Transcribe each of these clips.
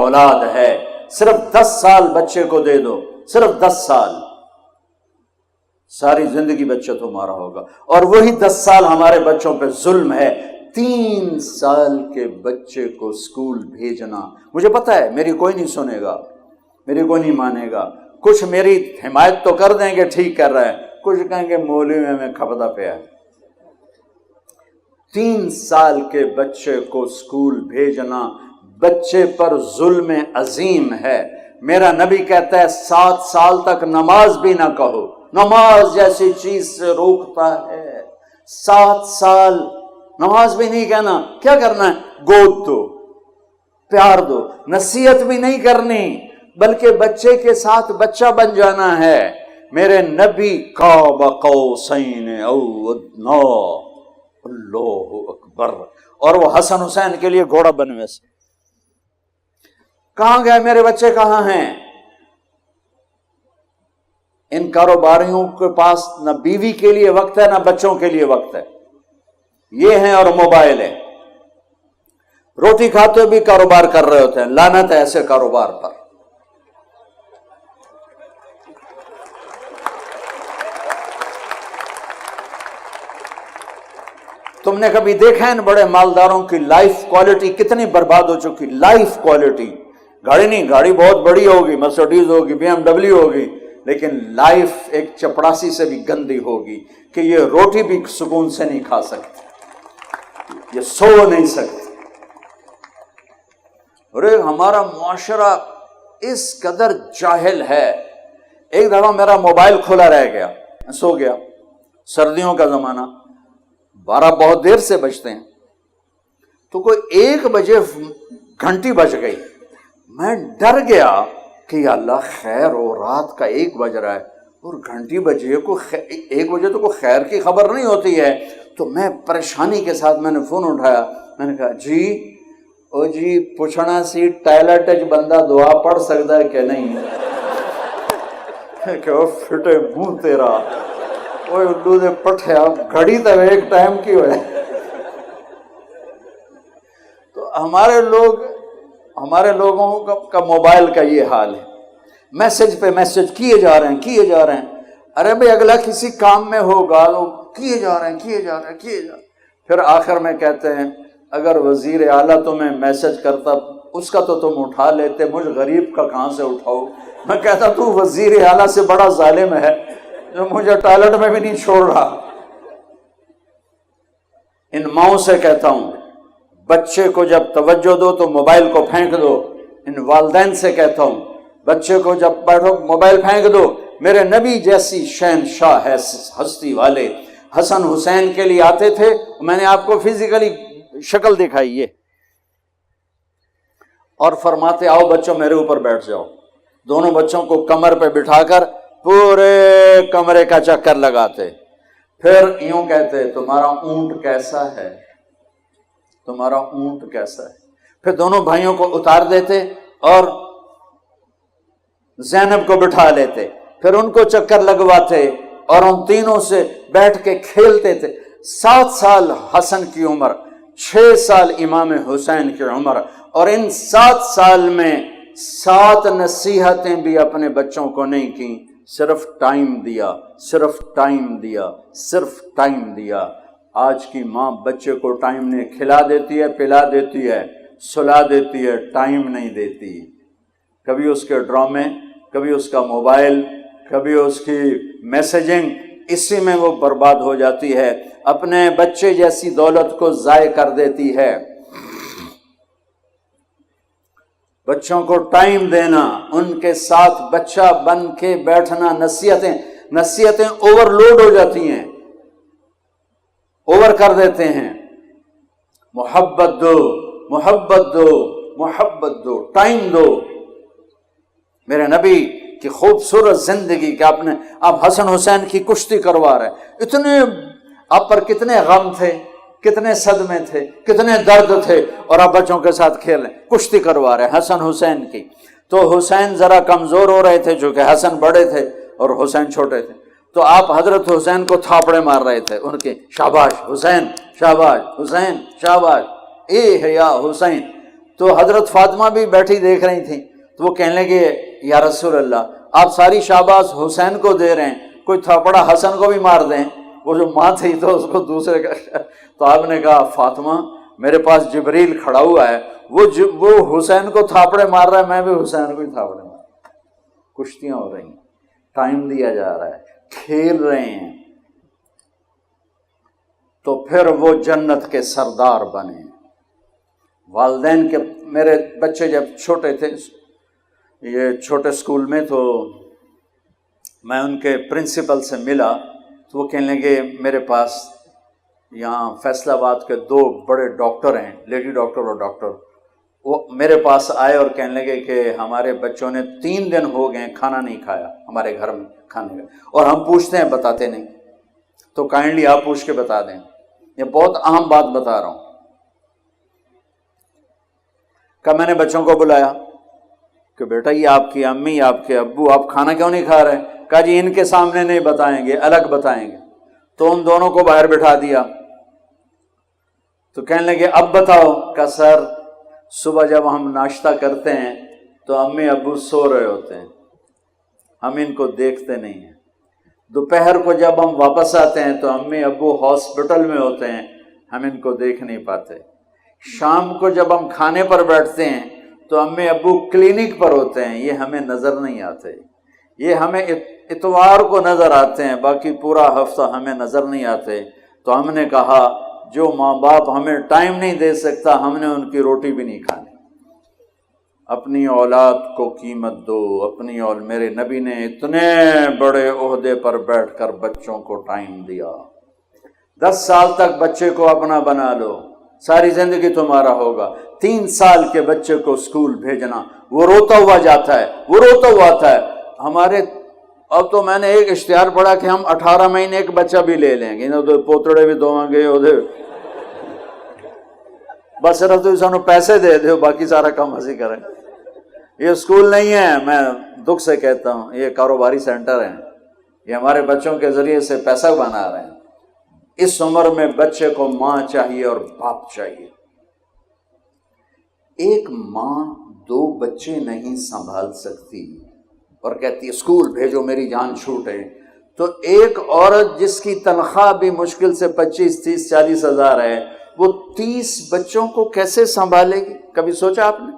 اولاد ہے، صرف 10 سال بچے کو دے دو، صرف 10 سال، ساری زندگی بچہ تمہارا ہوگا۔ اور وہی 10 سال ہمارے بچوں پہ ظلم ہے۔ 3 سال کے بچے کو اسکول بھیجنا، مجھے پتا ہے میری کوئی نہیں سنے گا، میری کوئی نہیں مانے گا، کچھ میری حمایت تو کر دیں گے ٹھیک کر رہے ہیں، کچھ کہیں گے مولوی میں کھپتا پیا ہے۔ 3 سال کے بچے کو اسکول بھیجنا بچے پر ظلم عظیم ہے۔ میرا نبی کہتا ہے 7 سال تک نماز بھی نہ کہو، نماز جیسی چیز سے روکتا ہے۔ 7 سال نماز بھی نہیں کہنا، کیا کرنا ہے؟ گود دو، پیار دو، نصیحت بھی نہیں کرنی، بلکہ بچے کے ساتھ بچہ بن جانا ہے۔ میرے نبی قاب قوسین او ادنی، اللہ اکبر، اور وہ حسن حسین کے لیے گھوڑا بنوے سے۔ کہاں گئے میرے بچے، کہاں ہیں؟ ان کاروباریوں کے پاس نہ بیوی کے لیے وقت ہے نہ بچوں کے لیے وقت ہے، یہ ہیں اور موبائل ہے۔ روٹی کھاتے بھی کاروبار کر رہے ہوتے ہیں، لعنت ہے ایسے کاروبار پر۔ تم نے کبھی دیکھا ان بڑے مالداروں کی لائف کوالٹی کتنی برباد ہو چکی؟ لائف کوالٹی، گاڑی نہیں، گاڑی بہت بڑی ہوگی، مرسڈیز ہوگی، BMW ہوگی، لیکن لائف ایک چپڑاسی سے بھی گندی ہوگی کہ یہ روٹی بھی سکون سے نہیں کھا سکتے، یہ سو نہیں سکتے۔ اور ہمارا معاشرہ اس قدر جاہل ہے۔ ایک دفعہ میرا موبائل کھلا رہ گیا، سو گیا، سردیوں کا زمانہ، 12 بہت دیر سے بجتے ہیں، تو کوئی 1 بجے گھنٹی بج گئی۔ میں ڈر گیا کہ یا اللہ خیر ہو، رات کا 1 بج رہا ہے اور گھنٹی بجی ہے، 1 بجے تو کوئی خیر کی خبر نہیں ہوتی ہے۔ تو میں پریشانی کے ساتھ میں نے فون اٹھایا، میں نے کہا جی او جی پوچھنا سی ٹائلٹ بندہ دعا پڑھ سکتا ہے کہ نہیں؟ کہ وہ فٹے منہ تیرا، وہ الو دے پٹھیا گھڑی تو ایک ٹائم کی ہوئے۔ تو ہمارے لوگوں کا موبائل کا یہ حال ہے، میسج پہ میسج کیے جا رہے ہیں۔ ارے بھئی اگلا کسی کام میں ہوگا، لوگ کیے جا رہے ہیں۔ پھر آخر میں کہتے ہیں اگر وزیر اعلیٰ تمہیں میسج کرتا اس کا تو تم اٹھا لیتے، مجھ غریب کا کہاں سے اٹھاؤ؟ میں کہتا تو وزیر اعلیٰ سے بڑا ظالم ہے جو مجھے ٹوائلٹ میں بھی نہیں چھوڑ رہا۔ ان ماؤں سے کہتا ہوں بچے کو جب توجہ دو تو موبائل کو پھینک دو۔ ان والدین سے کہتا ہوں بچے کو جب بیٹھو موبائل پھینک دو۔ میرے نبی جیسی شہنشاہ ہے ہستی والے حسن حسین کے لیے آتے تھے، میں نے آپ کو فزیکلی شکل دکھائی ہے، اور فرماتے آؤ بچوں میرے اوپر بیٹھ جاؤ۔ دونوں بچوں کو کمر پہ بٹھا کر پورے کمرے کا چکر لگاتے، پھر یوں کہتے تمہارا اونٹ کیسا ہے، تمہارا اونٹ کیسا ہے۔ پھر دونوں بھائیوں کو اتار دیتے اور زینب کو بٹھا لیتے، پھر ان کو چکر لگواتے اور ان تینوں سے بیٹھ کے کھیلتے تھے۔ 7 سال حسن کی عمر، 6 سال امام حسین کی عمر، اور ان 7 سال میں 7 نصیحتیں بھی اپنے بچوں کو نہیں کی، صرف ٹائم دیا۔ آج کی ماں بچے کو ٹائم نہیں، کھلا دیتی ہے، پلا دیتی ہے، سلا دیتی ہے، ٹائم نہیں دیتی۔ کبھی اس کے ڈرامے، کبھی اس کا موبائل، کبھی اس کی میسیجنگ، اسی میں وہ برباد ہو جاتی ہے، اپنے بچے جیسی دولت کو ضائع کر دیتی ہے۔ بچوں کو ٹائم دینا، ان کے ساتھ بچہ بن کے بیٹھنا، نصیحتیں اوور لوڈ ہو جاتی ہیں، اوور کر دیتے ہیں۔ محبت دو، ٹائم دو۔ میرے نبی کی خوبصورت زندگی کہ آپ حسن حسین کی کشتی کروا رہے، اتنے آپ پر کتنے غم تھے، کتنے صدمے تھے، کتنے درد تھے، اور آپ بچوں کے ساتھ کھیل رہے، کشتی کروا رہے حسن حسین کی۔ تو حسین ذرا کمزور ہو رہے تھے چونکہ حسن بڑے تھے اور حسین چھوٹے تھے، تو آپ حضرت حسین کو تھاپڑے مار رہے تھے ان کے، شاباش حسین، شاباش حسین، شاباش، اے ہے یا حسین۔ تو حضرت فاطمہ بھی بیٹھی دیکھ رہی تھیں، تو وہ کہنے لگے یا رسول اللہ آپ ساری شاباش حسین کو دے رہے ہیں، کوئی تھپڑا حسن کو بھی مار دیں۔ وہ جو ماں تھی تو اس کو دوسرے کا تو آپ نے کہا فاطمہ میرے پاس جبریل کھڑا ہوا ہے، وہ حسین کو تھاپڑے مار رہا ہے، میں بھی حسین کو ہی تھاپڑے مار رہا ہوں۔ کشتیاں ہو رہی ہیں، ٹائم دیا جا رہا ہے، کھیل رہے ہیں، تو پھر وہ جنت کے سردار بنے۔ والدین کے، میرے بچے جب چھوٹے تھے، یہ چھوٹے اسکول میں، تو میں ان کے پرنسپل سے ملا تو وہ کہنے لگے میرے پاس یہاں فیصل آباد کے 2 بڑے ڈاکٹر ہیں، لیڈی ڈاکٹر اور ڈاکٹر، وہ میرے پاس آئے اور کہنے لگے کہ ہمارے بچوں نے 3 دن ہو گئے کھانا نہیں کھایا ہمارے گھر میں کھانے کا، اور ہم پوچھتے ہیں بتاتے نہیں، تو کائنڈلی آپ پوچھ کے بتا دیں، یہ بہت اہم بات بتا رہا ہوں۔ کہ میں نے بچوں کو بلایا کہ بیٹا یہ آپ کی امی آپ کے ابو آپ کھانا کیوں نہیں کھا رہے؟ کہا جی ان کے سامنے نہیں بتائیں گے، الگ بتائیں گے۔ تو ان دونوں کو باہر بٹھا دیا، تو کہنے لگے اب بتاؤ۔ کہ سر صبح جب ہم ناشتہ کرتے ہیں تو امی ابو سو رہے ہوتے ہیں، ہم ان کو دیکھتے نہیں ہیں۔ دوپہر کو جب ہم واپس آتے ہیں تو امی ابو ہاسپٹل میں ہوتے ہیں، ہم ان کو دیکھ نہیں پاتے۔ شام کو جب ہم کھانے پر بیٹھتے ہیں تو امی ابو کلینک پر ہوتے ہیں، یہ ہمیں نظر نہیں آتے، یہ ہمیں اتوار کو نظر آتے ہیں، باقی پورا ہفتہ ہمیں نظر نہیں آتے۔ تو ہم نے کہا جو ماں باپ ہمیں ٹائم نہیں دے سکتا، ہم نے ان کی روٹی بھی نہیں کھانی۔ اپنی اولاد کو قیمت دو، اپنی میرے نبی نے اتنے بڑے عہدے پر بیٹھ کر بچوں کو ٹائم دیا۔ 10 سال تک بچے کو اپنا بنا لو، ساری زندگی تمہارا ہوگا۔ 3 سال کے بچے کو اسکول بھیجنا، وہ روتا ہوا جاتا ہے، وہ روتا ہوا آتا ہے۔ ہمارے اب تو میں نے ایک اشتہار پڑھا کہ ہم 18 مہینے ایک بچہ بھی لے لیں گے، پوتڑے بھی دوں گے، بس صرف تو سانو پیسے دے دو، باقی سارا کام ہنسی کریں۔ یہ اسکول نہیں ہے، میں دکھ سے کہتا ہوں، یہ کاروباری سینٹر ہیں، یہ ہمارے بچوں کے ذریعے سے پیسہ بنا رہے ہیں۔ اس عمر میں بچے کو ماں چاہیے اور باپ چاہیے۔ ایک ماں 2 بچے نہیں سنبھال سکتی اور کہتی ہے اسکول بھیجو میری جان چھوٹے، تو ایک عورت جس کی تنخواہ بھی مشکل سے 25, 30, 40 ہزار ہے، وہ 30 بچوں کو کیسے سنبھالے گی؟ کبھی سوچا آپ نے؟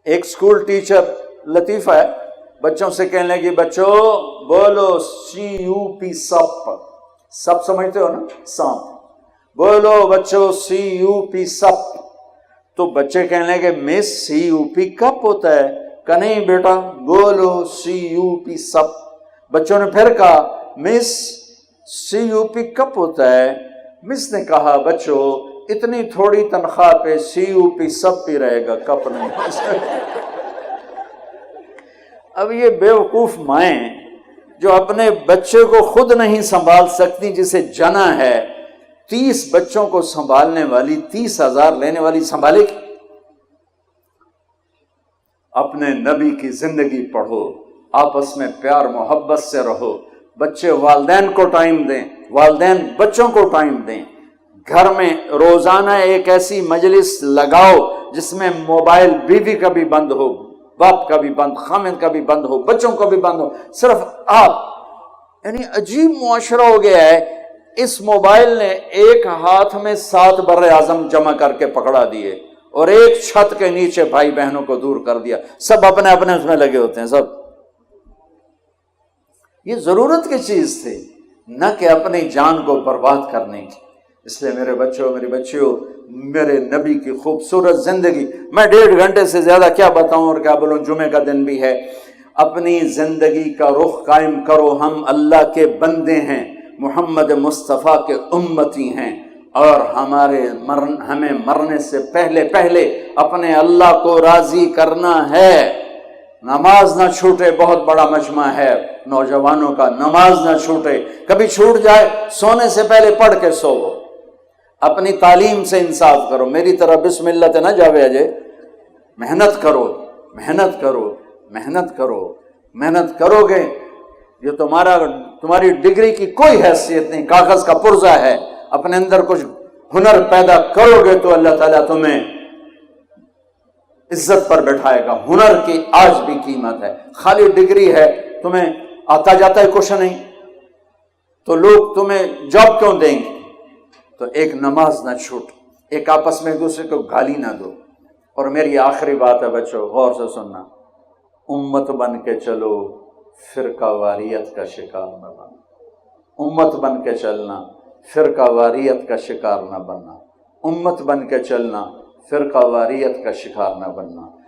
ایک اسکول ٹیچر لطیفہ ہے، بچوں سے کہنے لگی بچوں بولو CUP سپ، سپ سمجھتے ہو نا، سانپ، بولو بچوں CUP سپ۔ تو بچے کہنے لگے مس CUP کپ ہوتا ہے؟ کہ نہیں بیٹا بولو CUP سپ۔ بچوں نے پھر کہا مس CUP کپ ہوتا ہے؟ مس نے کہا بچوں اتنی تھوڑی تنخواہ پہ CUP سب پی رہے گا، کپ نہیں۔ اب یہ بیوقوف مائیں جو اپنے بچے کو خود نہیں سنبھال سکتی، جسے جنا ہے 30 بچوں کو سنبھالنے والی، 30,000 لینے والی سنبھالے گی؟ اپنے نبی کی زندگی پڑھو، آپس میں پیار محبت سے رہو، بچے والدین کو ٹائم دیں، والدین بچوں کو ٹائم دیں۔ گھر میں روزانہ ایک ایسی مجلس لگاؤ جس میں موبائل بیوی کا بھی بند ہو، باپ کا بھی بند، خامد کا بھی بند ہو، بچوں کا بھی بند ہو، صرف آپ۔ یعنی عجیب معاشرہ ہو گیا ہے، اس موبائل نے ایک ہاتھ میں 7 بر اعظم جمع کر کے پکڑا دیے اور ایک چھت کے نیچے بھائی بہنوں کو دور کر دیا، سب اپنے اپنے اس میں لگے ہوتے ہیں سب۔ یہ ضرورت کی چیز تھی، نہ کہ اپنی جان کو برباد کرنے کی۔ اس لیے میرے بچوں، میری بچیوں، میرے نبی کی خوبصورت زندگی، میں 1.5 گھنٹے سے زیادہ کیا بتاؤں اور کیا بولوں، جمعے کا دن بھی ہے۔ اپنی زندگی کا رخ قائم کرو، ہم اللہ کے بندے ہیں، محمد مصطفیٰ کے امتی ہیں، اور ہمیں مرنے سے پہلے اپنے اللہ کو راضی کرنا ہے۔ نماز نہ چھوٹے، بہت بڑا مجمع ہے نوجوانوں کا، نماز نہ چھوٹے، کبھی چھوٹ جائے سونے سے پہلے پڑھ کے سوو۔ اپنی تعلیم سے انصاف کرو، میری طرح بسم اللہ تے نہ جاوے اجے، محنت کرو، محنت کرو، محنت کرو، محنت کرو گے، یہ تمہاری ڈگری کی کوئی حیثیت نہیں، کاغذ کا پرزہ ہے۔ اپنے اندر کچھ ہنر پیدا کرو گے تو اللہ تعالیٰ تمہیں عزت پر بٹھائے گا۔ ہنر کی آج بھی قیمت ہے، خالی ڈگری ہے، تمہیں آتا جاتا ہے کچھ نہیں تو لوگ تمہیں جاب کیوں دیں گے؟ تو ایک نماز نہ چھوٹ، ایک آپس میں ایک دوسرے کو گالی نہ دو۔ اور میری آخری بات ہے بچوں، غور سے سننا، امت بن کے چلو، فرقہ واریت کا شکار نہ بننا۔ امت بن کے چلنا، فرقہ واریت کا شکار نہ بننا۔ امت بن کے چلنا، فرقہ واریت کا شکار نہ بننا۔